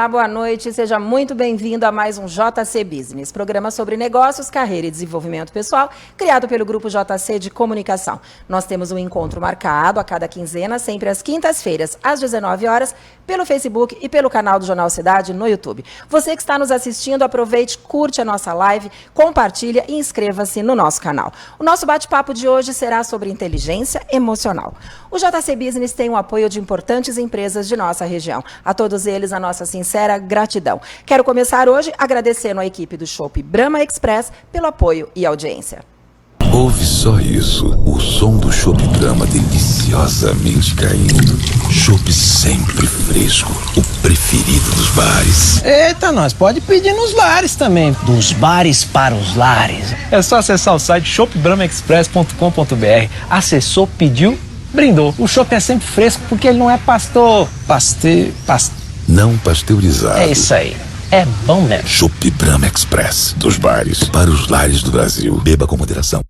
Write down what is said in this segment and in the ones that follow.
Olá, boa noite. Seja muito bem-vindo a mais um JC Business, programa sobre negócios, carreira e desenvolvimento pessoal, criado pelo Grupo JC de Comunicação. Nós temos um encontro marcado a cada quinzena, sempre às quintas-feiras, às 19 horas, pelo Facebook e pelo canal do Jornal Cidade no YouTube. Você que está nos assistindo, aproveite, curte a nossa live, compartilha e inscreva-se no nosso canal. O nosso bate-papo de hoje será sobre inteligência emocional. O JC Business tem o apoio de importantes empresas de nossa região. A todos eles, a nossa sincera gratidão. Quero começar hoje agradecendo a equipe do Chopp Brahma Express pelo apoio e audiência. Ouve só isso, o som do Chopp Brahma deliciosamente caindo. Chopp sempre fresco, o preferido dos bares. Eita, nós pode pedir nos bares também. Dos bares para os lares. É só acessar o site choppbrahmaexpress.com.br. Acessou, pediu, brindou. O chopp é sempre fresco porque ele não é Não pasteurizado. É isso aí. É bom mesmo. Chopp Brahma Express, dos bares para os lares do Brasil. Beba com moderação.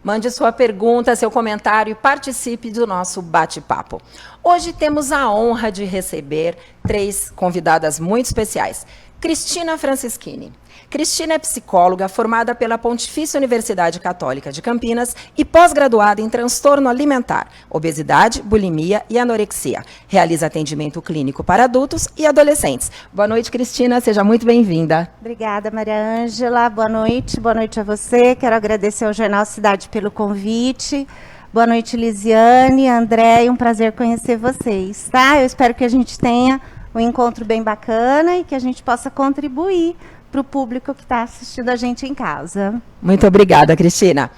Mande sua pergunta, seu comentário e participe do nosso bate-papo. Hoje temos a honra de receber 3 convidadas muito especiais. Cristina Francischini. Cristina é psicóloga formada pela Pontifícia Universidade Católica de Campinas e pós-graduada em transtorno alimentar, obesidade, bulimia e anorexia. Realiza atendimento clínico para adultos e adolescentes. Boa noite, Cristina. Seja muito bem-vinda. Obrigada, Maria Ângela. Boa noite a você. Quero agradecer ao Jornal Cidade pelo convite. Boa noite, Lisiane, André. Um prazer conhecer vocês, tá? Eu espero que a gente tenha um encontro bem bacana e que a gente possa contribuir para o público que está assistindo a gente em casa. Muito obrigada, Cristina.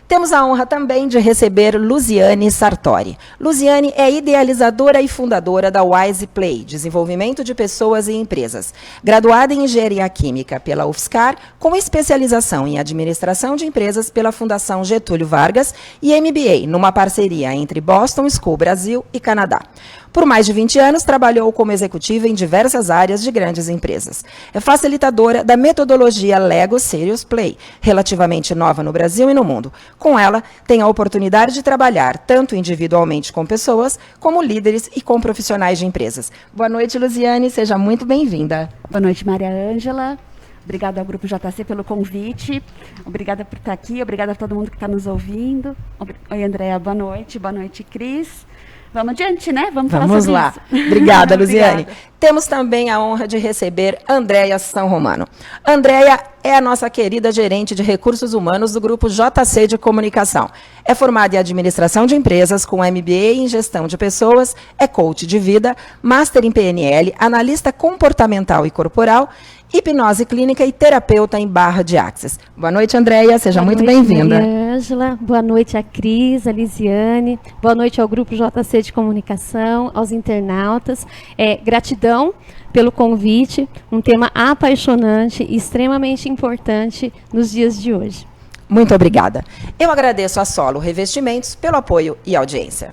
Temos a honra também de receber Luziane Sartori. Luziane é idealizadora e fundadora da Wise Play, desenvolvimento de pessoas e empresas. Graduada em Engenharia Química pela UFSCar, com especialização em Administração de Empresas pela Fundação Getúlio Vargas e MBA, numa parceria entre Boston School Brasil e Canadá. Por mais de 20 anos, trabalhou como executiva em diversas áreas de grandes empresas. É facilitadora da metodologia Lego Serious Play, relativamente nova no Brasil e no mundo. Com ela, tem a oportunidade de trabalhar tanto individualmente com pessoas, como líderes e com profissionais de empresas. Boa noite, Luziane. Seja muito bem-vinda. Boa noite, Maria Ângela. Obrigada ao Grupo JC pelo convite. Obrigada por estar aqui. Obrigada a todo mundo que está nos ouvindo. Oi, Andréa. Boa noite. Boa noite, Cris. Vamos adiante, né? Vamos falar sobre lá. Isso. Obrigada, Luziane. Temos também a honra de receber Andréia São Romano. Andréia é a nossa querida gerente de recursos humanos do Grupo JC de Comunicação. É formada em administração de empresas, com MBA em gestão de pessoas, é coach de vida, master em PNL, analista comportamental e corporal, hipnose clínica e terapeuta em Barra de Axis. Boa noite, Andréia. Seja muito bem-vinda. Maria Ângela. Boa noite a Cris, a Lisiane. Boa noite ao Grupo JC de Comunicação, aos internautas. Gratidão pelo convite. Um tema apaixonante e extremamente importante nos dias de hoje. Muito obrigada. Eu agradeço a Solo Revestimentos pelo apoio e audiência.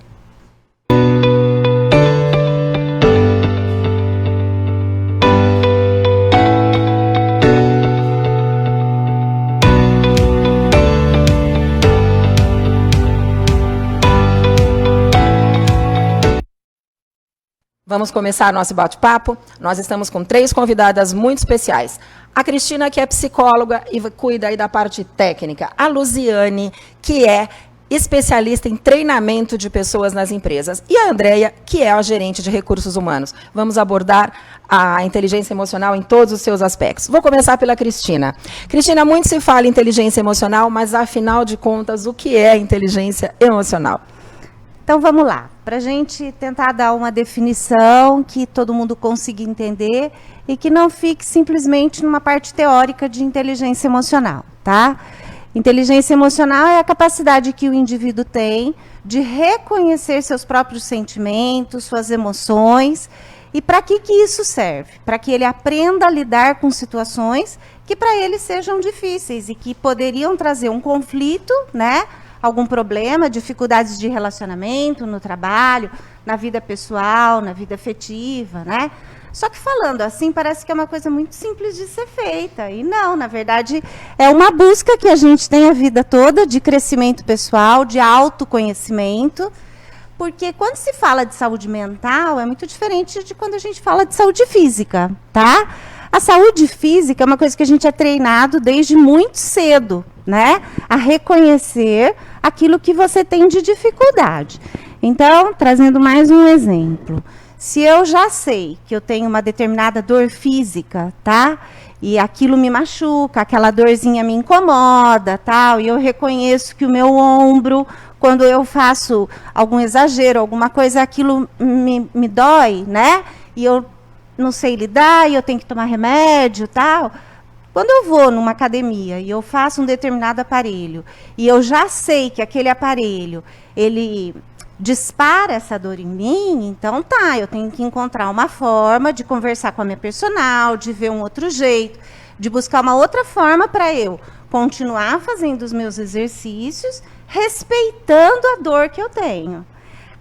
Vamos começar nosso bate-papo. Nós estamos com 3 convidadas muito especiais. A Cristina, que é psicóloga e cuida aí da parte técnica. A Luziane, que é especialista em treinamento de pessoas nas empresas. E a Andréia, que é a gerente de recursos humanos. Vamos abordar a inteligência emocional em todos os seus aspectos. Vou começar pela Cristina. Cristina, muito se fala em inteligência emocional, mas afinal de contas, o que é inteligência emocional? Então vamos lá, para a gente tentar dar uma definição que todo mundo consiga entender e que não fique simplesmente numa parte teórica de inteligência emocional, tá? Inteligência emocional é a capacidade que o indivíduo tem de reconhecer seus próprios sentimentos, suas emoções. E para que isso serve? Para que ele aprenda a lidar com situações que para ele sejam difíceis e que poderiam trazer um conflito, né? Algum problema, dificuldades de relacionamento no trabalho, na vida pessoal, na vida afetiva, né? Só que falando assim, parece que é uma coisa muito simples de ser feita. E não, na verdade, é uma busca que a gente tem a vida toda de crescimento pessoal, de autoconhecimento, Porque quando se fala de saúde mental, é muito diferente de quando a gente fala de saúde física, tá? A saúde física é uma coisa que a gente é treinado desde muito cedo, né? A reconhecer aquilo que você tem de dificuldade. Então, trazendo mais um exemplo. Se eu já sei que eu tenho uma determinada dor física, tá? E aquilo me machuca, aquela dorzinha me incomoda, tal, e eu reconheço que o meu ombro, quando eu faço algum exagero, alguma coisa, aquilo me dói, né? E eu não sei lidar, e eu tenho que tomar remédio, tal. Quando eu vou numa academia e eu faço um determinado aparelho, e eu já sei que aquele aparelho, ele dispara essa dor em mim, então tá, eu tenho que encontrar uma forma de conversar com a minha personal, de ver um outro jeito, de buscar uma outra forma para eu continuar fazendo os meus exercícios, respeitando a dor que eu tenho.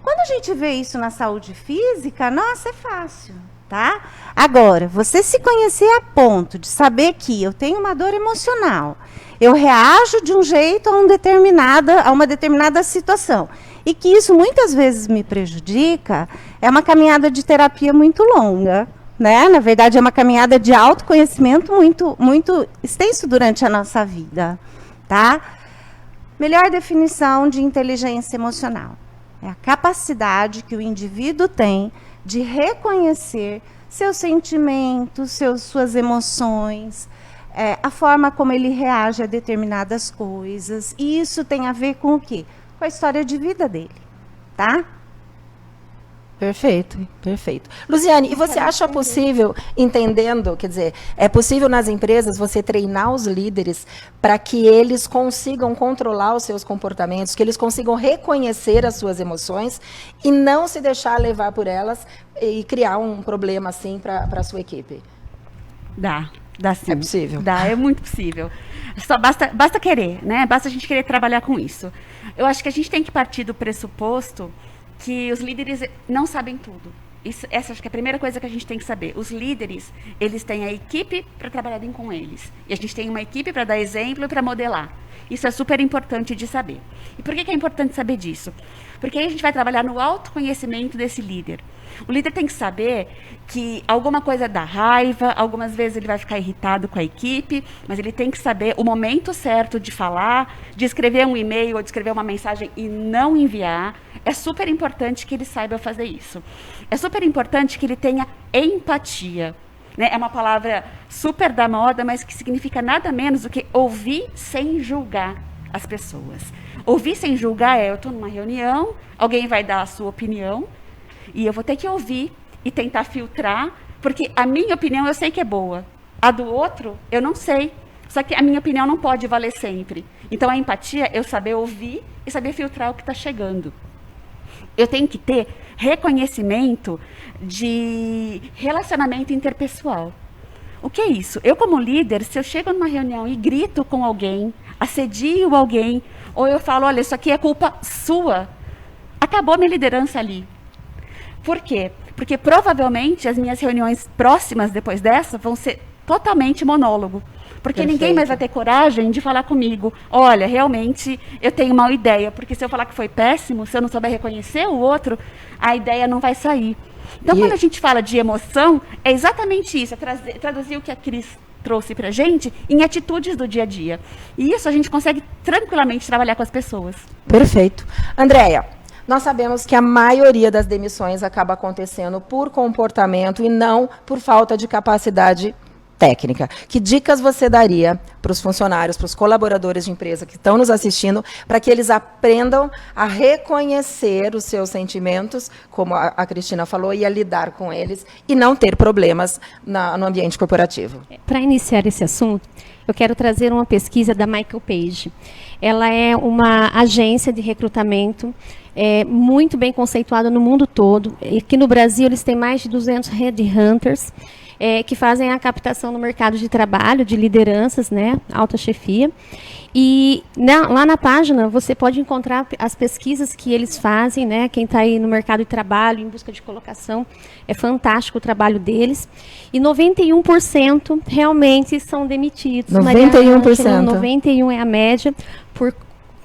Quando a gente vê isso na saúde física, nossa, é fácil, tá? Agora, você se conhecer a ponto de saber que eu tenho uma dor emocional, eu reajo de um jeito a uma determinada situação, e que isso muitas vezes me prejudica, é uma caminhada de terapia muito longa, né? Na verdade, é uma caminhada de autoconhecimento muito extenso durante a nossa vida, tá? Melhor definição de inteligência emocional é a capacidade que o indivíduo tem de reconhecer seus sentimentos, suas emoções, a forma como ele reage a determinadas coisas. E isso tem a ver com o quê? Com a história de vida dele, tá? Perfeito, perfeito. Luziane, e você acha possível, entendendo, quer dizer, é possível nas empresas você treinar os líderes para que eles consigam controlar os seus comportamentos, que eles consigam reconhecer as suas emoções e não se deixar levar por elas e criar um problema assim para a sua equipe? Dá sim. É possível? Dá, é muito possível. Só basta querer, né? Basta a gente querer trabalhar com isso. Eu acho que a gente tem que partir do pressuposto que os líderes não sabem tudo. Essa acho que é a primeira coisa que a gente tem que saber. Os líderes, eles têm a equipe para trabalharem com eles. E a gente tem uma equipe para dar exemplo e para modelar. Isso é super importante de saber. E por que é importante saber disso? Porque aí a gente vai trabalhar no autoconhecimento desse líder. O líder tem que saber que alguma coisa dá raiva, algumas vezes ele vai ficar irritado com a equipe, mas ele tem que saber o momento certo de falar, de escrever um e-mail ou de escrever uma mensagem e não enviar. É super importante que ele saiba fazer isso. É super importante que ele tenha empatia. Né? É uma palavra super da moda, mas que significa nada menos do que ouvir sem julgar as pessoas. Ouvir sem julgar eu estou numa reunião, alguém vai dar a sua opinião, e eu vou ter que ouvir e tentar filtrar, porque a minha opinião eu sei que é boa. A do outro, eu não sei. Só que a minha opinião não pode valer sempre. Então, a empatia é eu saber ouvir e saber filtrar o que está chegando. Eu tenho que ter reconhecimento de relacionamento interpessoal. O que é isso? Eu, como líder, se eu chego numa reunião e grito com alguém, assedio alguém, ou eu falo, olha, isso aqui é culpa sua, acabou a minha liderança ali. Por quê? Porque provavelmente as minhas reuniões próximas depois dessa vão ser totalmente monólogo. Porque Perfeito. Ninguém mais vai ter coragem de falar comigo. Olha, realmente eu tenho uma ideia. Porque se eu falar que foi péssimo, se eu não souber reconhecer o outro, a ideia não vai sair. Então, quando a gente fala de emoção, é exatamente isso. É traduzir o que a Cris trouxe para a gente em atitudes do dia a dia. E isso a gente consegue tranquilamente trabalhar com as pessoas. Perfeito. Andréia, nós sabemos que a maioria das demissões acaba acontecendo por comportamento e não por falta de capacidade técnica. Que dicas você daria para os funcionários, para os colaboradores de empresa que estão nos assistindo, para que eles aprendam a reconhecer os seus sentimentos, como a Cristina falou, e a lidar com eles e não ter problemas no ambiente corporativo? Para iniciar esse assunto, eu quero trazer uma pesquisa da Michael Page. Ela é uma agência de recrutamento muito bem conceituada no mundo todo. E aqui no Brasil, eles têm mais de 200 headhunters que fazem a captação no mercado de trabalho, de lideranças, né, alta chefia. E lá na página você pode encontrar as pesquisas que eles fazem, né? Quem está aí no mercado de trabalho, em busca de colocação, é fantástico o trabalho deles. E 91% realmente são demitidos. 91%? 91% é a média por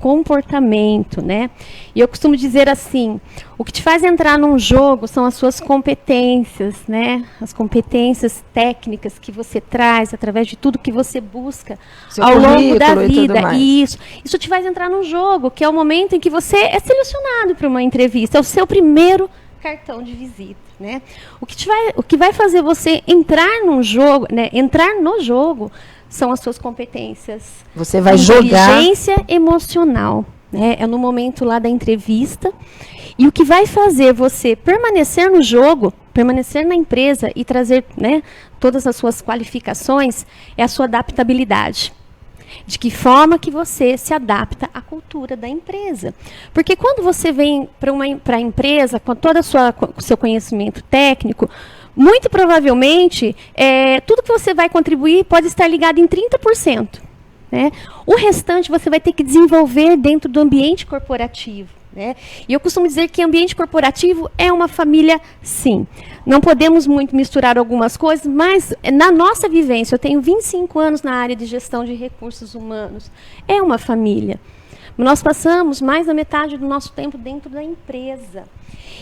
comportamento, né? E eu costumo dizer assim, o que te faz entrar num jogo são as suas competências, né? As competências técnicas que você traz através de tudo que você busca ao longo da vida. Isso te faz entrar num jogo, que é o momento em que você é selecionado para uma entrevista, é o seu primeiro cartão de visita, né? O que vai fazer você entrar num jogo, né? Entrar no jogo são as suas competências. Você vai jogar. Inteligência emocional, né? É no momento lá da entrevista. E o que vai fazer você permanecer no jogo, permanecer na empresa e trazer, né, todas as suas qualificações é a sua adaptabilidade. De que forma que você se adapta à cultura da empresa. Porque quando você vem para a empresa com todo o seu conhecimento técnico, muito provavelmente, tudo que você vai contribuir pode estar ligado em 30%. Né? O restante você vai ter que desenvolver dentro do ambiente corporativo. Né? E eu costumo dizer que ambiente corporativo é uma família, sim. Não podemos muito misturar algumas coisas, mas na nossa vivência, eu tenho 25 anos na área de gestão de recursos humanos, é uma família. Nós passamos mais da metade do nosso tempo dentro da empresa.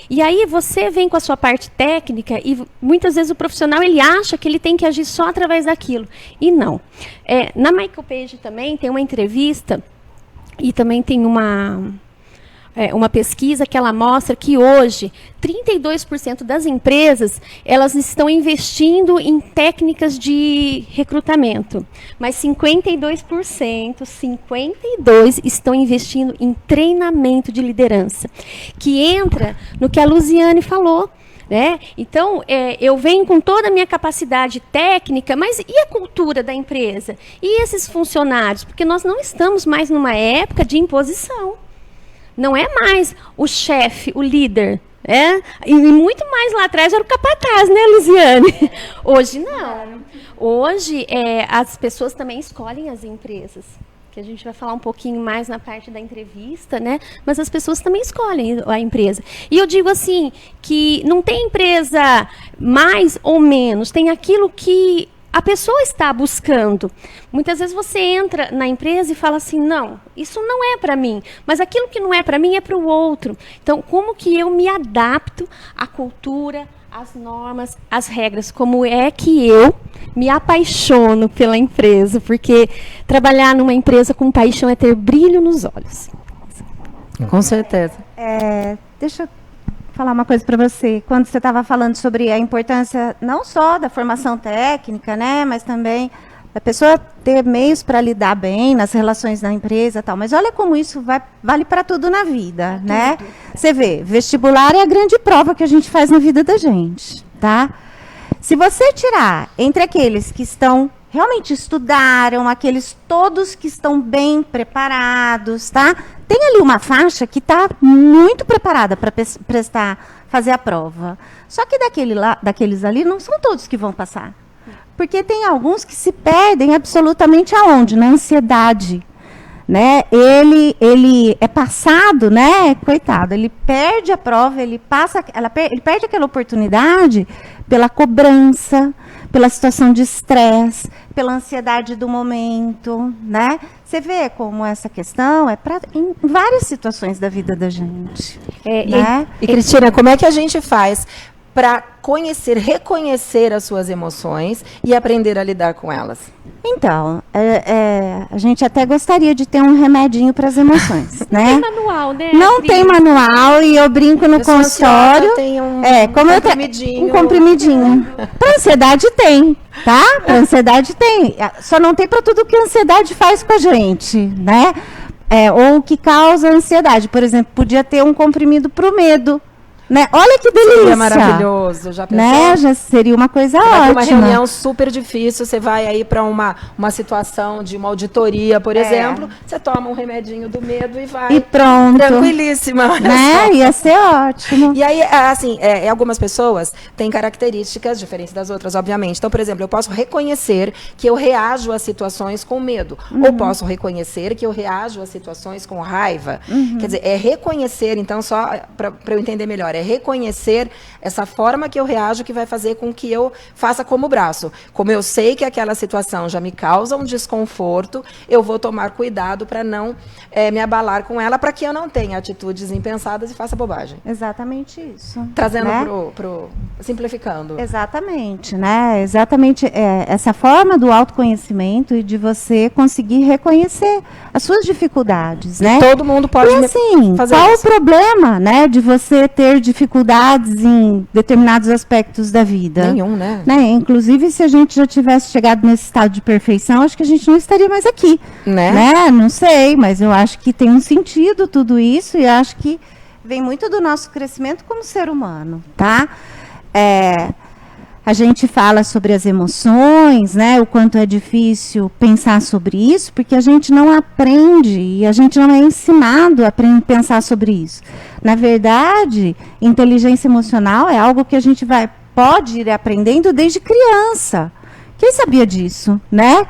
E aí você vem com a sua parte técnica e muitas vezes o profissional ele acha que ele tem que agir só através daquilo. E não. Na Michael Page também tem uma entrevista e também tem uma pesquisa que ela mostra que hoje 32% das empresas elas estão investindo em técnicas de recrutamento, mas 52% estão investindo em treinamento de liderança, que entra no que a Luziane falou. Né? Então, eu venho com toda a minha capacidade técnica, mas e a cultura da empresa? E esses funcionários? Porque nós não estamos mais numa época de imposição. Não é mais o chefe, o líder. E muito mais lá atrás era o capataz, né, Luziane? Hoje não. Hoje as pessoas também escolhem as empresas. Que a gente vai falar um pouquinho mais na parte da entrevista, né? Mas as pessoas também escolhem a empresa. E eu digo assim, que não tem empresa mais ou menos, tem aquilo que a pessoa está buscando. Muitas vezes você entra na empresa e fala assim, não, isso não é para mim, mas aquilo que não é para mim é para o outro. Então, como que eu me adapto à cultura, às normas, às regras? Como é que eu me apaixono pela empresa? Porque trabalhar numa empresa com paixão é ter brilho nos olhos. Com certeza. Deixa eu falar uma coisa para você. Quando você estava falando sobre a importância não só da formação técnica, né, mas também da pessoa ter meios para lidar bem nas relações da empresa e tal. Mas olha como isso vale para tudo na vida, né? Você vê, vestibular é a grande prova que a gente faz na vida da gente, tá? Se você tirar entre aqueles que realmente estudaram, aqueles todos que estão bem preparados, tá? Tem ali uma faixa que está muito preparada para fazer a prova. Só que daqueles ali não são todos que vão passar. Porque tem alguns que se perdem absolutamente aonde? Na ansiedade. Né? Ele é passado, né? Coitado, ele perde a prova, ele perde aquela oportunidade pela cobrança, pela situação de estresse, pela ansiedade do momento, né? Você vê como essa questão em várias situações da vida da gente. Né? E Cristina, como é que a gente faz para reconhecer as suas emoções e aprender a lidar com elas? Então, a gente até gostaria de ter um remedinho para as emoções, né? Não tem manual, né? Não tem manual e eu brinco no consultório. Tem um comprimidinho. Um comprimidinho. Para ansiedade tem, tá? Para ansiedade tem. Só não tem para tudo que a ansiedade faz com a gente, né? Ou o que causa ansiedade. Por exemplo, podia ter um comprimido para o medo. Né? Olha que delícia. Seria maravilhoso, já pensou? Né? Já seria uma coisa ótima. Uma reunião super difícil, você vai aí para uma situação de uma auditoria, por exemplo, você toma um remedinho do medo e vai. E pronto. Tranquilíssima. Né? Ia ser ótimo. E aí, assim, algumas pessoas têm características diferentes das outras, obviamente. Então, por exemplo, eu posso reconhecer que eu reajo a situações com medo. Ou posso reconhecer que eu reajo a situações com raiva. Quer dizer, reconhecer, então, só para eu entender melhor, é reconhecer essa forma que eu reajo que vai fazer com que eu faça como braço. Como eu sei que aquela situação já me causa um desconforto, eu vou tomar cuidado para não me abalar com ela, para que eu não tenha atitudes impensadas e faça bobagem. Exatamente isso. Trazendo né? simplificando. Exatamente, né? Exatamente essa forma do autoconhecimento e de você conseguir reconhecer as suas dificuldades, né? Todo mundo pode assim, fazer qual isso. o problema, né, de você ter dificuldades em determinados aspectos da vida? Nenhum, né? Inclusive, se a gente já tivesse chegado nesse estado de perfeição, acho que a gente não estaria mais aqui, né? Não sei, mas eu acho que tem um sentido tudo isso e acho que vem muito do nosso crescimento como ser humano, tá? A gente fala sobre as emoções, né? O quanto é difícil pensar sobre isso, porque a gente não aprende e a gente não é ensinado a pensar sobre isso. Na verdade, inteligência emocional é algo que a gente pode ir aprendendo desde criança. Quem sabia disso, né?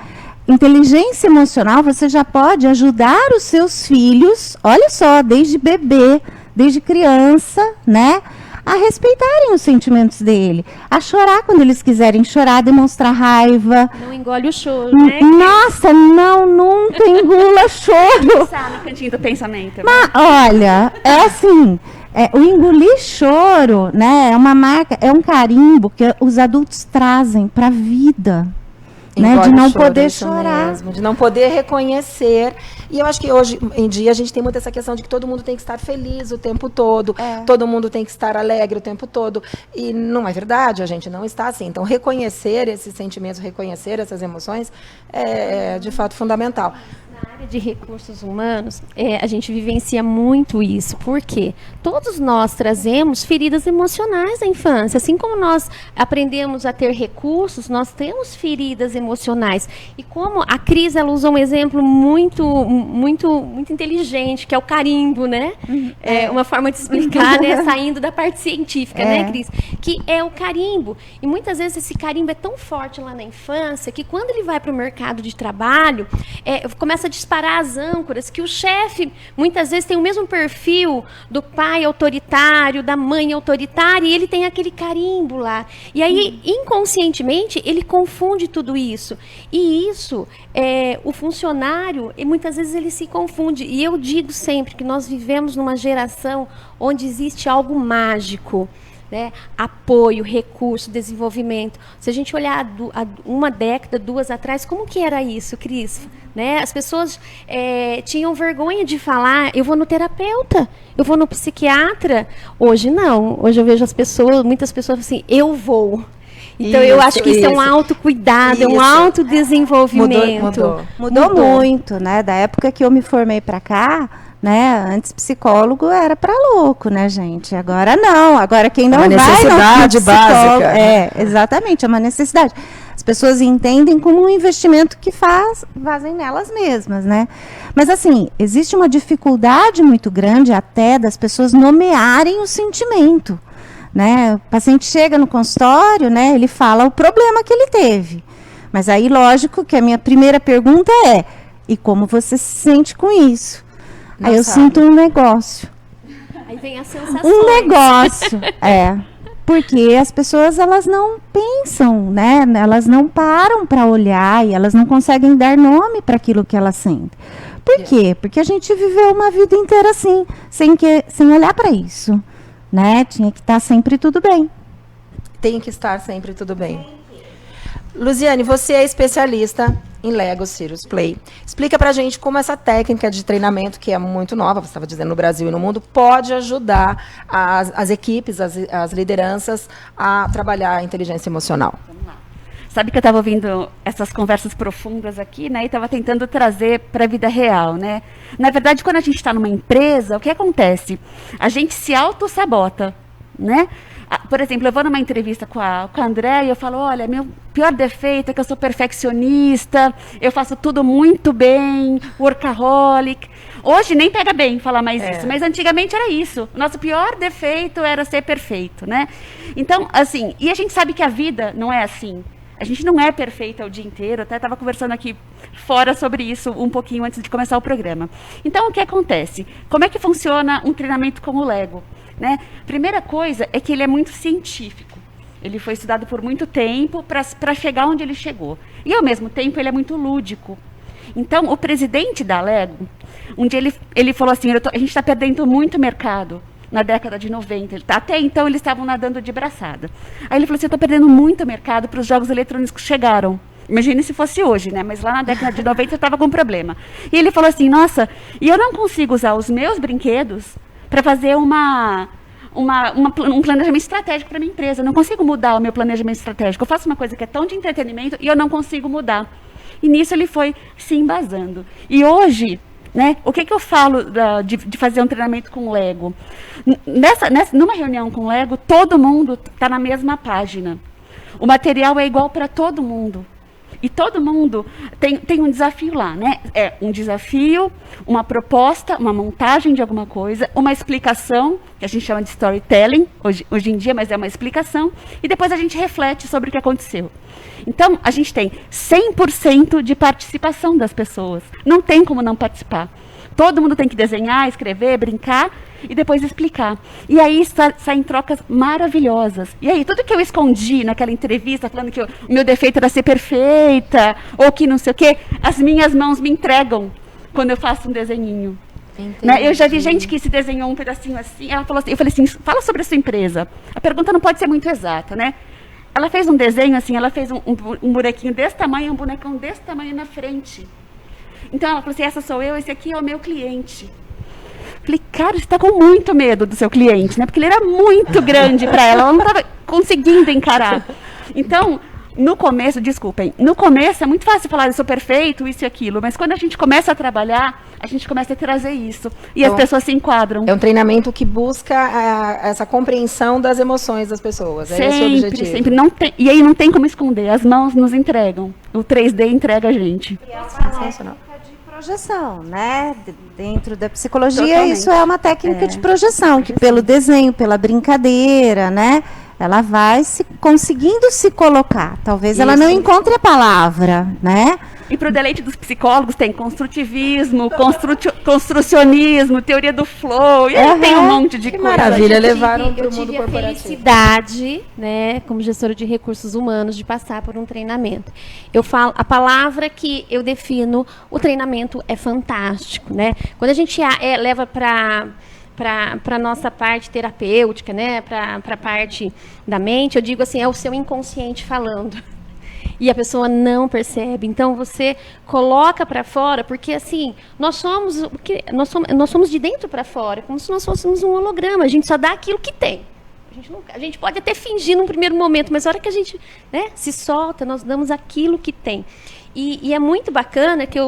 Inteligência emocional, você já pode ajudar os seus filhos, olha só, desde bebê, desde criança, né? A respeitarem os sentimentos dele, a chorar quando eles quiserem chorar, demonstrar raiva. Não engole o choro, né? Nossa, não, nunca engula choro. Pensar no cantinho do pensamento. Mas, olha, é assim, o engolir choro, né, é uma marca, é um carimbo que os adultos trazem para a vida. Né, de não poder chorar. Mesmo, de não poder reconhecer. E eu acho que hoje em dia a gente tem muito essa questão de que todo mundo tem que estar feliz o tempo todo, todo mundo tem que estar alegre o tempo todo. E não é verdade, a gente não está assim. Então, reconhecer esses sentimentos, reconhecer essas emoções é de fato fundamental. Na área de recursos humanos, a gente vivencia muito isso. Por quê? Todos nós trazemos feridas emocionais da infância. Assim como nós aprendemos a ter recursos, nós temos feridas emocionais. E como a Cris, ela usa um exemplo muito inteligente, que é o carimbo, né? É uma forma de explicar, né? Saindo da parte científica, né, Cris? Que é o carimbo. E muitas vezes esse carimbo é tão forte lá na infância que quando ele vai para o mercado de trabalho, começa a disparar as âncoras, que o chefe muitas vezes tem o mesmo perfil do pai autoritário, da mãe autoritária, e ele tem aquele carimbo lá. E aí, inconscientemente, ele confunde tudo isso. E isso, o funcionário, muitas vezes ele se confunde. E eu digo sempre que nós vivemos numa geração onde existe algo mágico. Né? Apoio, recurso, desenvolvimento. Se a gente olhar uma década, duas atrás, como que era isso, Cris? Né? As pessoas tinham vergonha de falar, eu vou no terapeuta, eu vou no psiquiatra. Hoje não, hoje eu vejo muitas pessoas assim, eu vou. Então eu acho que isso é um autocuidado, é um autodesenvolvimento. Mudou muito, né? Da época que eu me formei para cá, né? Antes psicólogo era para louco, né, gente? Agora não. Agora quem não vai não é necessidade básica. Exatamente, é uma necessidade. As pessoas entendem como um investimento que fazem nelas mesmas, né? Mas assim, existe uma dificuldade muito grande até das pessoas nomearem o sentimento, né? O paciente chega no consultório, né? Ele fala o problema que ele teve. Mas aí, lógico que a minha primeira pergunta é: e como você se sente com isso? Aí eu sinto um negócio. Aí vem a sensação. Um negócio, porque as pessoas, elas não pensam, né? Elas não param para olhar e elas não conseguem dar nome para aquilo que elas sentem. Por quê? Porque a gente viveu uma vida inteira assim, sem olhar para isso, né? Tinha que estar sempre tudo bem. Tem que estar sempre tudo bem. Luziane, você é especialista em Lego Serious Play. Explica pra gente como essa técnica de treinamento, que é muito nova, você estava dizendo, no Brasil e no mundo, pode ajudar as equipes, as lideranças a trabalhar a inteligência emocional. Vamos lá. Sabe que eu estava ouvindo essas conversas profundas aqui, né? E estava tentando trazer para a vida real, né? Na verdade, quando a gente está numa empresa, o que acontece? A gente se auto-sabota, né? Por exemplo, eu vou numa entrevista com a André e eu falo, olha, meu pior defeito é que eu sou perfeccionista, eu faço tudo muito bem, workaholic. Hoje nem pega bem falar mais isso, mas antigamente era isso. O nosso pior defeito era ser perfeito, né? Então, assim, e a gente sabe que a vida não é assim. A gente não é perfeita o dia inteiro, até estava conversando aqui fora sobre isso um pouquinho antes de começar o programa. Então, o que acontece? Como é que funciona um treinamento como o Lego? né? Primeira coisa é que ele é muito científico. Ele foi estudado por muito tempo para chegar onde ele chegou. E, ao mesmo tempo, ele é muito lúdico. Então, o presidente da Lego, um dia ele falou assim, a gente está perdendo muito mercado na década de 90. Até então, eles estavam nadando de braçada. Aí ele falou assim, eu estou perdendo muito mercado para os jogos eletrônicos que chegaram. Imagine se fosse hoje, né? Mas lá na década de 90 eu estava com problema. E ele falou assim, nossa, e eu não consigo usar os meus brinquedos para fazer um planejamento estratégico para minha empresa. Eu não consigo mudar o meu planejamento estratégico. Eu faço uma coisa que é tão de entretenimento e eu não consigo mudar. E nisso ele foi se embasando. E hoje, né, o que eu falo de fazer um treinamento com Lego? Numa reunião com Lego, todo mundo está na mesma página. O material é igual para todo mundo. E todo mundo tem um desafio lá, né? É um desafio, uma proposta, uma montagem de alguma coisa, uma explicação, que a gente chama de storytelling, hoje em dia, mas é uma explicação, e depois a gente reflete sobre o que aconteceu. Então, a gente tem 100% de participação das pessoas. Não tem como não participar. Todo mundo tem que desenhar, escrever, brincar e depois explicar. E aí saem trocas maravilhosas. E aí, tudo que eu escondi naquela entrevista, falando que o meu defeito era ser perfeita, ou que não sei o quê, as minhas mãos me entregam quando eu faço um desenhinho. Né? Eu já vi gente que se desenhou um pedacinho assim, ela falou assim, eu falei assim, fala sobre a sua empresa. A pergunta não pode ser muito exata, né? Ela fez um desenho assim, ela fez um bonequinho desse tamanho, um bonecão desse tamanho na frente. Então ela falou assim, essa sou eu, esse aqui é o meu cliente. Falei, cara, você está com muito medo do seu cliente, né? Porque ele era muito grande para ela não estava conseguindo encarar. Então, no começo é muito fácil falar, eu sou perfeito, isso e aquilo, mas quando a gente começa a trabalhar, a gente começa a trazer isso, e então, as pessoas se enquadram. É um treinamento que busca essa compreensão das emoções das pessoas, é esse o objetivo. Sempre, e aí não tem como esconder, as mãos nos entregam, o 3D entrega a gente. E é uma técnica de projeção, né? Dentro da psicologia, totalmente. Isso é uma técnica de projeção, que pelo desenho, pela brincadeira, né? Ela vai conseguindo se colocar. Talvez ela não encontre a palavra, né? E para o deleite dos psicólogos tem construtivismo, construcionismo, teoria do flow, e aí tem um monte de coisa. Maravilha, levaram para o mundo corporativo. Eu tive a felicidade, né, como gestora de recursos humanos, de passar por um treinamento. Eu falo, a palavra que eu defino, o treinamento é fantástico, né? Quando a gente leva para a nossa parte terapêutica, né, para a parte da mente, eu digo assim, é o seu inconsciente falando. E a pessoa não percebe. Então, você coloca para fora, porque assim, nós somos de dentro para fora, como se nós fôssemos um holograma, a gente só dá aquilo que tem. A gente pode até fingir num primeiro momento, mas a hora que a gente, né, se solta, nós damos aquilo que tem. E é muito bacana que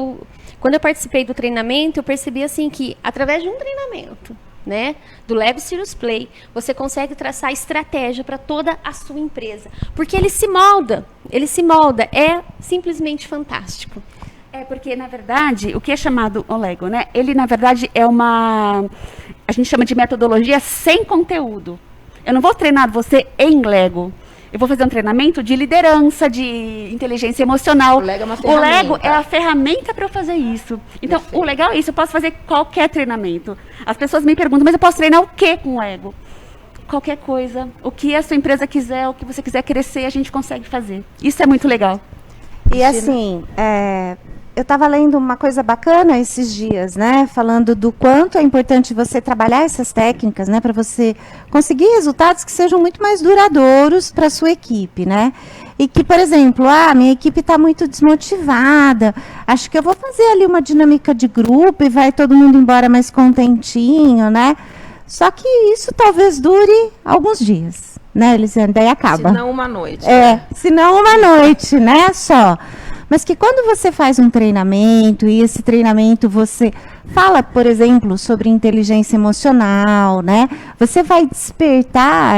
quando eu participei do treinamento, eu percebi assim que, através de um treinamento, né, do Lego Serious Play, você consegue traçar estratégia para toda a sua empresa, porque ele se molda, é simplesmente fantástico. É porque, na verdade, o que é chamado o Lego, né, ele, na verdade, a gente chama de metodologia sem conteúdo. Eu não vou treinar você em Lego. Eu vou fazer um treinamento de liderança, de inteligência emocional. O Lego é uma ferramenta. O Lego é a ferramenta para eu fazer isso. Então, perfeito. O legal é isso, eu posso fazer qualquer treinamento. As pessoas me perguntam, mas eu posso treinar o quê com o Lego? Qualquer coisa. O que a sua empresa quiser, o que você quiser crescer, a gente consegue fazer. Isso é muito legal. E assim, eu estava lendo uma coisa bacana esses dias, né? Falando do quanto é importante você trabalhar essas técnicas, né? Para você conseguir resultados que sejam muito mais duradouros para a sua equipe, né? E que, por exemplo, minha equipe está muito desmotivada, acho que eu vou fazer ali uma dinâmica de grupo e vai todo mundo embora mais contentinho, né? Só que isso talvez dure alguns dias, né, Elisiane? Daí acaba. Se não uma noite. Se não uma noite, né? Só. Mas que quando você faz um treinamento, e esse treinamento você fala, por exemplo, sobre inteligência emocional, né? Você vai despertar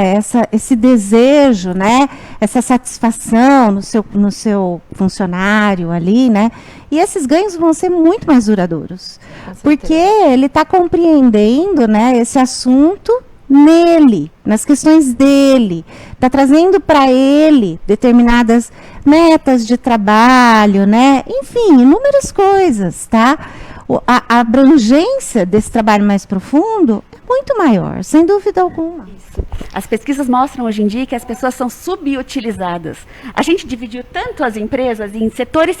esse desejo, né? Essa satisfação no seu funcionário ali, né? E esses ganhos vão ser muito mais duradouros. Porque ele está compreendendo, né, esse assunto nele, nas questões dele, está trazendo para ele determinadas metas de trabalho, né? Enfim, inúmeras coisas, tá? A abrangência desse trabalho mais profundo é muito maior, sem dúvida alguma. As pesquisas mostram hoje em dia que as pessoas são subutilizadas. A gente dividiu tanto as empresas em setores,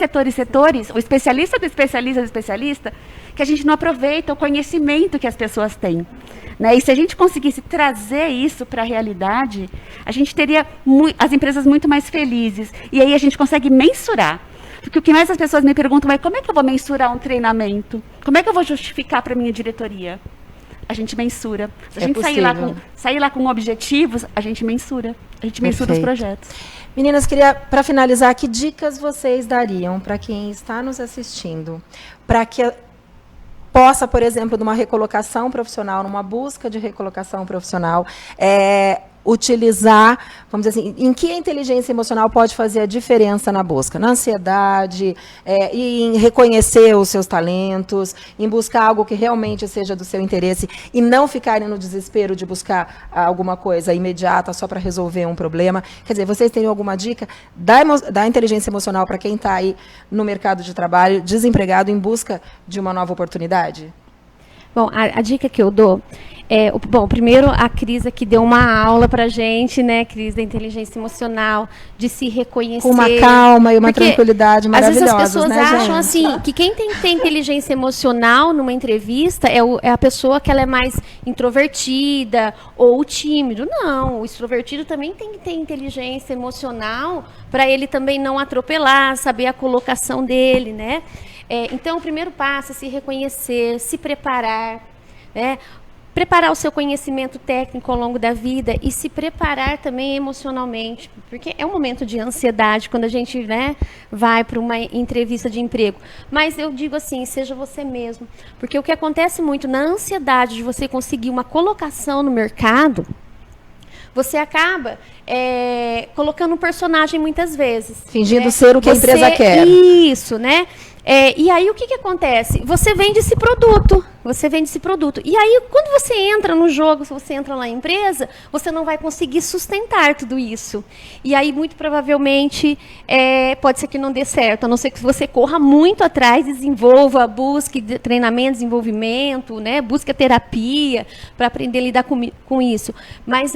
o especialista do especialista do especialista, que a gente não aproveita o conhecimento que as pessoas têm. Né? E se a gente conseguisse trazer isso para a realidade, a gente teria as empresas muito mais felizes. E aí a gente consegue mensurar. Porque o que mais as pessoas me perguntam é como é que eu vou mensurar um treinamento? Como é que eu vou justificar para a minha diretoria? A gente mensura. Se a gente sair lá com objetivos, a gente mensura. A gente mensura os projetos. Meninas, queria, para finalizar, que dicas vocês dariam para quem está nos assistindo, para que possa, por exemplo, numa recolocação profissional, numa busca de recolocação profissional, utilizar, vamos dizer assim, em que a inteligência emocional pode fazer a diferença na busca? Na ansiedade, em reconhecer os seus talentos, em buscar algo que realmente seja do seu interesse e não ficarem no desespero de buscar alguma coisa imediata só para resolver um problema. Quer dizer, vocês teriam alguma dica da inteligência emocional para quem está aí no mercado de trabalho, desempregado, em busca de uma nova oportunidade? Bom, a dica que eu dou bom, primeiro a Cris aqui deu uma aula pra gente, né, Cris, da inteligência emocional, de se reconhecer. Com uma calma e uma tranquilidade maravilhosa, às vezes as pessoas acham gente? Assim, que quem tem que ter inteligência emocional numa entrevista é a pessoa que ela é mais introvertida ou tímido. Não, o extrovertido também tem que ter inteligência emocional para ele também não atropelar, saber a colocação dele, né? Então, o primeiro passo é se reconhecer, se preparar, né? Preparar o seu conhecimento técnico ao longo da vida e se preparar também emocionalmente, porque é um momento de ansiedade quando a gente, né, vai para uma entrevista de emprego. Mas eu digo assim, seja você mesmo, porque o que acontece muito na ansiedade de você conseguir uma colocação no mercado, você acaba colocando um personagem muitas vezes. Fingindo ser o que a empresa quer. Isso, né? E aí o que acontece? Você vende esse produto. E aí, quando você entra no jogo, se você entra na empresa, você não vai conseguir sustentar tudo isso. E aí, muito provavelmente, pode ser que não dê certo, a não ser que você corra muito atrás, desenvolva, busque treinamento, desenvolvimento, né? Busque terapia para aprender a lidar com isso. Mas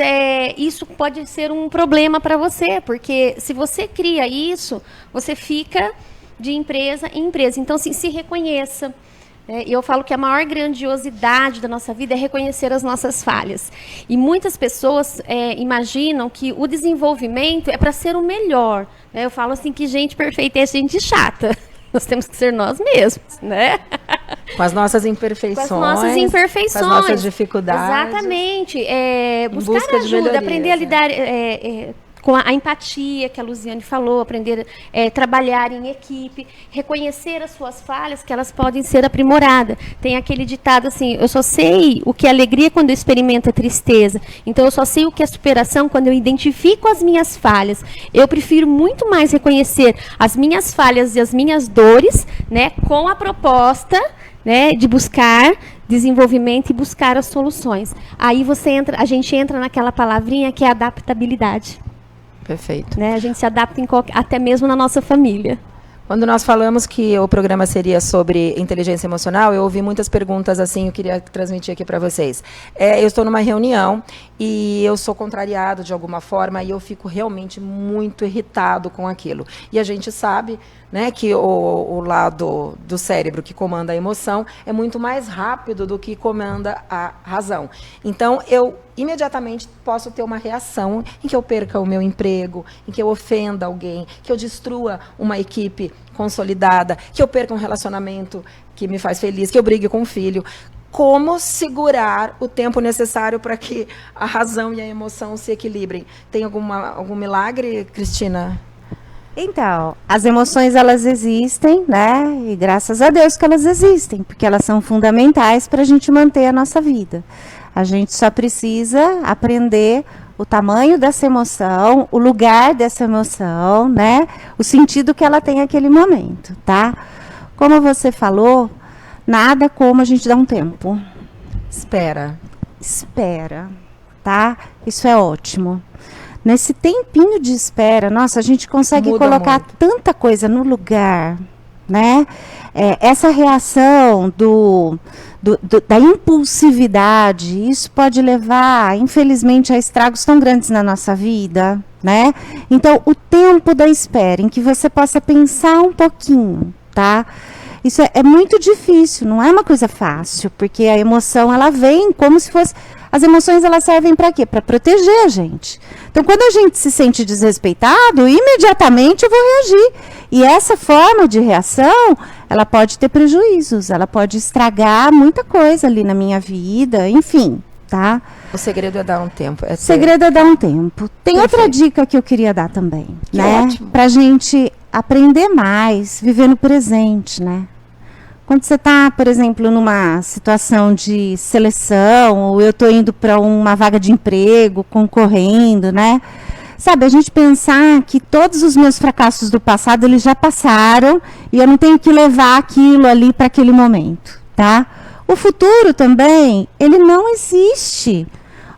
isso pode ser um problema para você, porque se você cria isso, você fica de empresa em empresa. Então, assim, se reconheça. Eu falo que a maior grandiosidade da nossa vida é reconhecer as nossas falhas. E muitas pessoas imaginam que o desenvolvimento é para ser o melhor. Eu falo assim que gente perfeita é gente chata. Nós temos que ser nós mesmos, né? Com as nossas imperfeições. Com as nossas dificuldades. Exatamente. Buscar ajuda, aprender a lidar com a empatia que a Luziane falou, aprender a trabalhar em equipe, reconhecer as suas falhas, que elas podem ser aprimoradas. Tem aquele ditado assim, eu só sei o que é alegria quando eu experimento a tristeza. Então, eu só sei o que é superação quando eu identifico as minhas falhas. Eu prefiro muito mais reconhecer as minhas falhas e as minhas dores, né, com a proposta, né, de buscar desenvolvimento e buscar as soluções. Aí a gente entra naquela palavrinha que é adaptabilidade. Perfeito. Né? A gente se adapta até mesmo na nossa família. Quando nós falamos que o programa seria sobre inteligência emocional, eu ouvi muitas perguntas assim, eu queria transmitir aqui para vocês. Eu estou numa reunião e eu sou contrariado de alguma forma e eu fico realmente muito irritado com aquilo. E a gente sabe, né, que o lado do cérebro que comanda a emoção é muito mais rápido do que comanda a razão. Então, eu imediatamente posso ter uma reação em que eu perca o meu emprego, em que eu ofenda alguém, que eu destrua uma equipe consolidada, que eu perca um relacionamento que me faz feliz, que eu brigue com o filho. Como segurar o tempo necessário para que a razão e a emoção se equilibrem? Tem algum milagre, Cristina? Então, as emoções, elas existem, né? E graças a Deus que elas existem, porque elas são fundamentais para a gente manter a nossa vida. A gente só precisa aprender o tamanho dessa emoção, o lugar dessa emoção, né? O sentido que ela tem naquele momento, tá? Como você falou, nada como a gente dar um tempo. Espera, tá? Isso é ótimo. Nesse tempinho de espera, nossa, a gente consegue colocar tanta coisa no lugar, né? Essa reação da impulsividade, isso pode levar, infelizmente, a estragos tão grandes na nossa vida, né? Então, o tempo da espera, em que você possa pensar um pouquinho, tá? Isso é muito difícil, não é uma coisa fácil, porque a emoção, ela vem como se fosse... As emoções, elas servem para quê? Para proteger a gente. Então, quando a gente se sente desrespeitado, imediatamente eu vou reagir. E essa forma de reação, ela pode ter prejuízos, ela pode estragar muita coisa ali na minha vida, enfim, tá? O segredo é dar um tempo. O segredo é dar um tempo. Tem outra dica que eu queria dar também, né? Ótimo. Pra gente aprender mais, viver no presente, né? Quando você está, por exemplo, numa situação de seleção, ou eu estou indo para uma vaga de emprego, concorrendo, né? Sabe, a gente pensar que todos os meus fracassos do passado, eles já passaram e eu não tenho que levar aquilo ali para aquele momento, tá? O futuro também, ele não existe.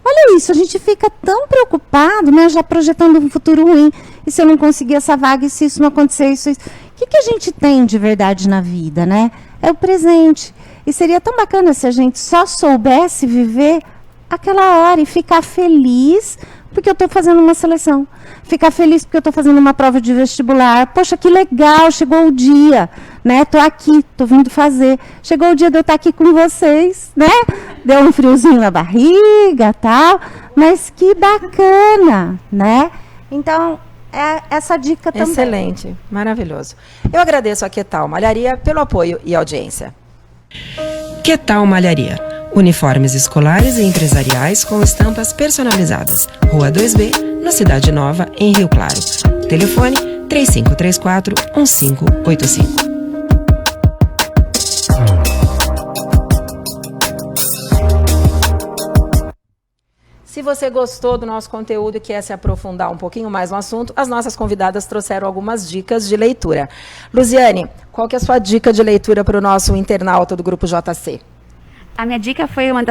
Olha isso, a gente fica tão preocupado, né, já projetando um futuro ruim. E se eu não conseguir essa vaga, e se isso não acontecer, isso... O que a gente tem de verdade na vida, né? É o presente. E seria tão bacana se a gente só soubesse viver aquela hora e ficar feliz porque eu estou fazendo uma seleção. Ficar feliz porque eu estou fazendo uma prova de vestibular. Poxa, que legal, chegou o dia, né? Estou aqui, estou vindo fazer. Chegou o dia de eu estar aqui com vocês, né? Deu um friozinho na barriga, tal, mas que bacana, né? Então, essa dica também. Excelente, maravilhoso. Eu agradeço a Que Tal Malharia pelo apoio e audiência. Que Tal Malharia? Uniformes escolares e empresariais com estampas personalizadas. Rua 2B, na Cidade Nova, em Rio Claro. Telefone 3534-1585. Se você gostou do nosso conteúdo e quer se aprofundar um pouquinho mais no assunto, as nossas convidadas trouxeram algumas dicas de leitura. Luziane, qual que é a sua dica de leitura para o nosso internauta do Grupo JC? A minha dica foi um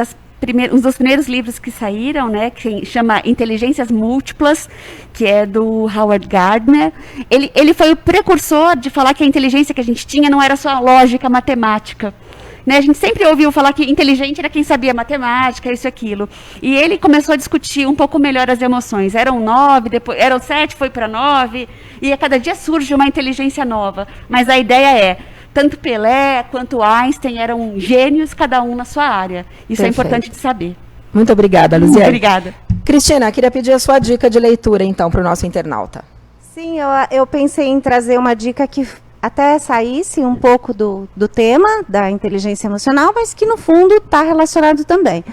dos primeiros livros que saíram, né, que chama Inteligências Múltiplas, que é do Howard Gardner. Ele foi o precursor de falar que a inteligência que a gente tinha não era só lógica matemática. Né, a gente sempre ouviu falar que inteligente era quem sabia matemática, isso e aquilo. E ele começou a discutir um pouco melhor as emoções. Eram 9, depois eram 7, foi para 9, e a cada dia surge uma inteligência nova. Mas a ideia é, tanto Pelé quanto Einstein eram gênios, cada um na sua área. Isso Perfeito. É importante de saber. Muito obrigada, Luziane. Muito obrigada. Cristina, queria pedir a sua dica de leitura, então, para o nosso internauta. Sim, eu pensei em trazer uma dica que até saísse um pouco do tema da inteligência emocional, mas que no fundo está relacionado também.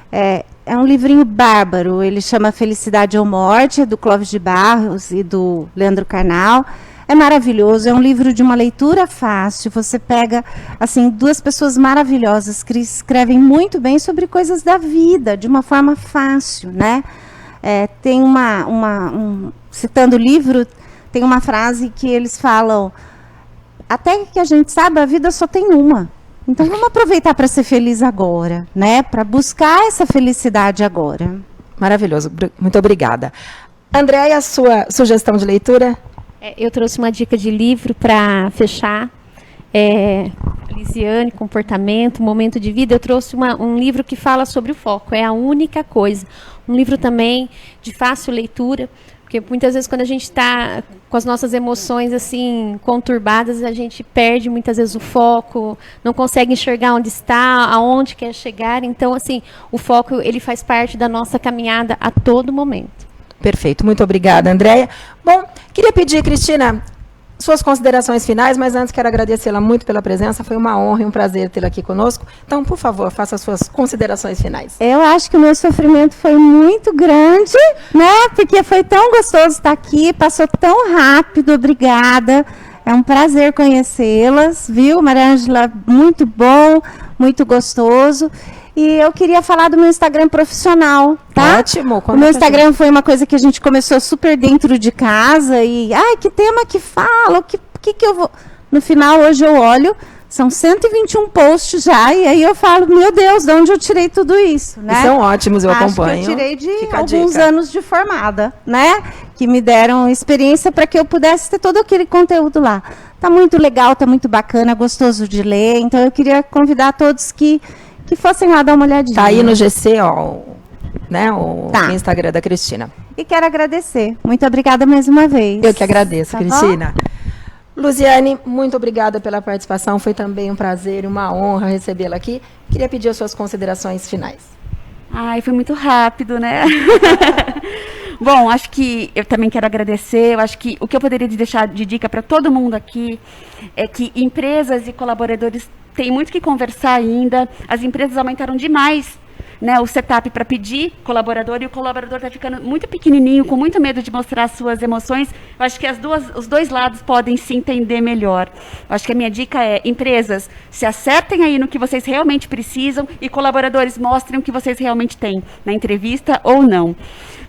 É um livrinho bárbaro, ele chama Felicidade ou Morte, é do Clóvis de Barros e do Leandro Carnal. É maravilhoso, é um livro de uma leitura fácil, você pega, assim, duas pessoas maravilhosas que escrevem muito bem sobre coisas da vida, de uma forma fácil, né? Tem citando o livro, tem uma frase que eles falam: até que a gente saiba, a vida só tem uma. Então, vamos aproveitar para ser feliz agora, né? Para buscar essa felicidade agora. Maravilhoso, muito obrigada. Andréia, a sua sugestão de leitura? Eu trouxe uma dica de livro para fechar. Lisiane, comportamento, momento de vida. Eu trouxe um livro que fala sobre o foco. É a única coisa. Um livro também de fácil leitura. Porque muitas vezes quando a gente está com as nossas emoções assim conturbadas, a gente perde muitas vezes o foco, não consegue enxergar onde está, aonde quer chegar. Então, assim, o foco ele faz parte da nossa caminhada a todo momento. Perfeito, muito obrigada, Andréia. Bom, queria pedir, Cristina, suas considerações finais, mas antes quero agradecê-la muito pela presença, foi uma honra e um prazer tê-la aqui conosco. Então, por favor, faça as suas considerações finais. Eu acho que o meu sofrimento foi muito grande, né? Porque foi tão gostoso estar aqui, passou tão rápido, obrigada. É um prazer conhecê-las, viu, Mariângela? Muito bom, muito gostoso. E eu queria falar do meu Instagram profissional, tá? Ótimo. O meu Instagram foi uma coisa que a gente começou super dentro de casa e, que tema que fala, o que eu vou... No final, hoje eu olho, são 121 posts já, e aí eu falo, meu Deus, de onde eu tirei tudo isso, né? E são ótimos, eu acompanho. Acho que eu tirei de alguns anos de formada, né? Que me deram experiência para que eu pudesse ter todo aquele conteúdo lá. Tá muito legal, tá muito bacana, gostoso de ler. Então eu queria convidar todos que fossem lá dar uma olhadinha. Tá aí no GC, ó, né, o Tá. Instagram da Cristina. E quero agradecer. Muito obrigada mais uma vez. Eu que agradeço, Tá Cristina. Luziane, muito obrigada pela participação. Foi também um prazer e uma honra recebê-la aqui. Queria pedir as suas considerações finais. Ai, foi muito rápido, né? Bom, acho que eu também quero agradecer. Eu acho que o que eu poderia deixar de dica para todo mundo aqui é que empresas e colaboradores têm muito que conversar ainda. As empresas aumentaram demais, né, o setup para pedir colaborador, e o colaborador está ficando muito pequenininho, com muito medo de mostrar suas emoções. Eu acho que os dois lados podem se entender melhor. Eu acho que a minha dica é: empresas, se acertem aí no que vocês realmente precisam, e colaboradores, mostrem o que vocês realmente têm, na entrevista ou não.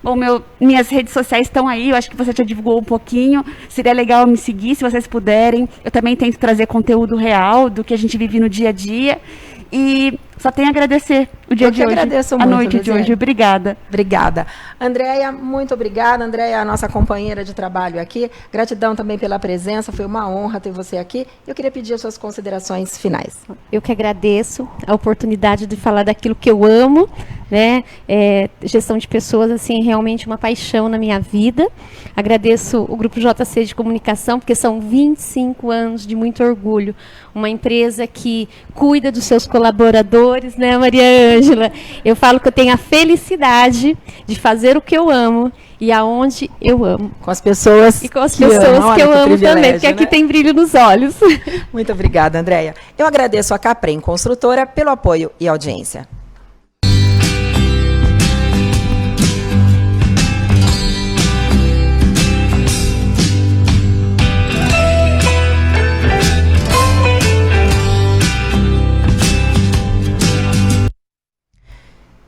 Bom, minhas redes sociais estão aí, eu acho que você já divulgou um pouquinho. Seria legal me seguir, se vocês puderem. Eu também tento trazer conteúdo real do que a gente vive no dia a dia. E só tenho a agradecer o dia de hoje, agradeço a muito, noite de Luziane. hoje. Obrigada. Obrigada. Andréia, muito obrigada. Andréia é a nossa companheira de trabalho aqui. Gratidão também pela presença, foi uma honra ter você aqui. Eu queria pedir as suas considerações finais. Eu que agradeço a oportunidade de falar daquilo que eu amo, né? Gestão de pessoas, assim, realmente uma paixão na minha vida. Agradeço o Grupo JC de Comunicação, porque são 25 anos de muito orgulho. Uma empresa que cuida dos seus colaboradores, né, Maria Ângela? Eu falo que eu tenho a felicidade de fazer o que eu amo e aonde eu amo. Com as pessoas E com as que pessoas amam. que eu Olha, amo privilégio, também, porque aqui né? tem brilho nos olhos. Muito obrigada, Andréia. Eu agradeço a Caprem Construtora pelo apoio e audiência.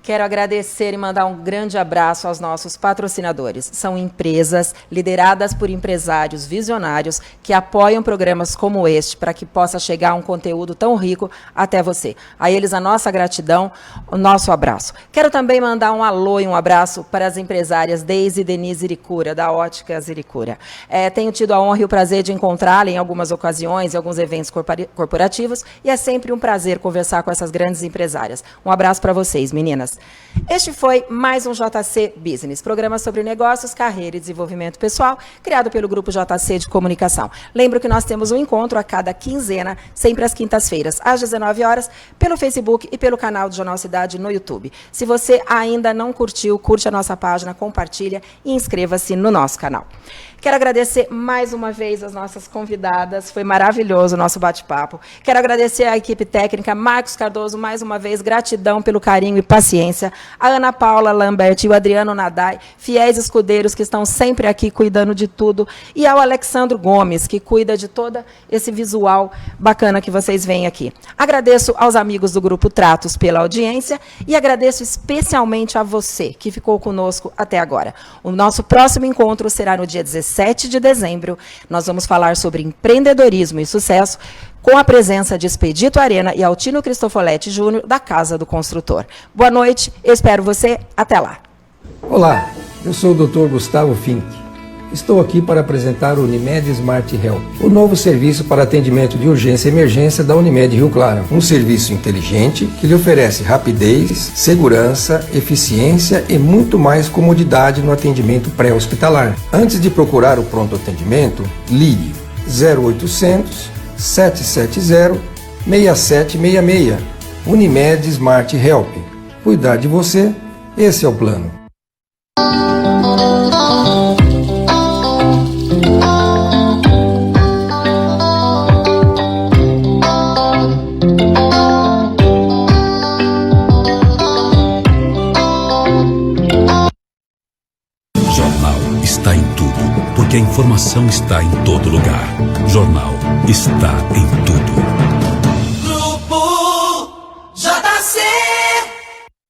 Quero agradecer e mandar um grande abraço aos nossos patrocinadores. São empresas lideradas por empresários visionários que apoiam programas como este para que possa chegar um conteúdo tão rico até você. A eles a nossa gratidão, o nosso abraço. Quero também mandar um alô e um abraço para as empresárias Deise e Denise Iricura, da Ótica Iricura. Tenho tido a honra e o prazer de encontrá-la em algumas ocasiões, em alguns eventos corporativos, e é sempre um prazer conversar com essas grandes empresárias. Um abraço para vocês, meninas. Este foi mais um JC Business, programa sobre negócios, carreira e desenvolvimento pessoal, criado pelo Grupo JC de Comunicação. Lembro que nós temos um encontro a cada quinzena, sempre às quintas-feiras, às 19 horas, pelo Facebook e pelo canal do Jornal Cidade no YouTube. Se você ainda não curtiu, curte a nossa página, compartilha e inscreva-se no nosso canal. Quero agradecer mais uma vez as nossas convidadas, foi maravilhoso o nosso bate-papo. Quero agradecer à equipe técnica, Marcos Cardoso, mais uma vez, gratidão pelo carinho e paciência. A Ana Paula Lambert e o Adriano Nadai, fiéis escudeiros que estão sempre aqui cuidando de tudo. E ao Alexandro Gomes, que cuida de todo esse visual bacana que vocês veem aqui. Agradeço aos amigos do Grupo Tratos pela audiência e agradeço especialmente a você que ficou conosco até agora. O nosso próximo encontro será no dia 17 de dezembro. Nós vamos falar sobre empreendedorismo e sucesso com a presença de Expedito Arena e Altino Cristofoletti Júnior, da Casa do Construtor. Boa noite, eu espero você. Até lá. Olá, eu sou o Dr. Gustavo Fink. Estou aqui para apresentar o Unimed Smart Help, o novo serviço para atendimento de urgência e emergência da Unimed Rio Claro. Um serviço inteligente que lhe oferece rapidez, segurança, eficiência e muito mais comodidade no atendimento pré-hospitalar. Antes de procurar o pronto atendimento, ligue 0800 770 6766. Unimed Smart Help. Cuidar de você, esse é o plano. Está em tudo, porque a informação está em todo lugar. Jornal está em tudo.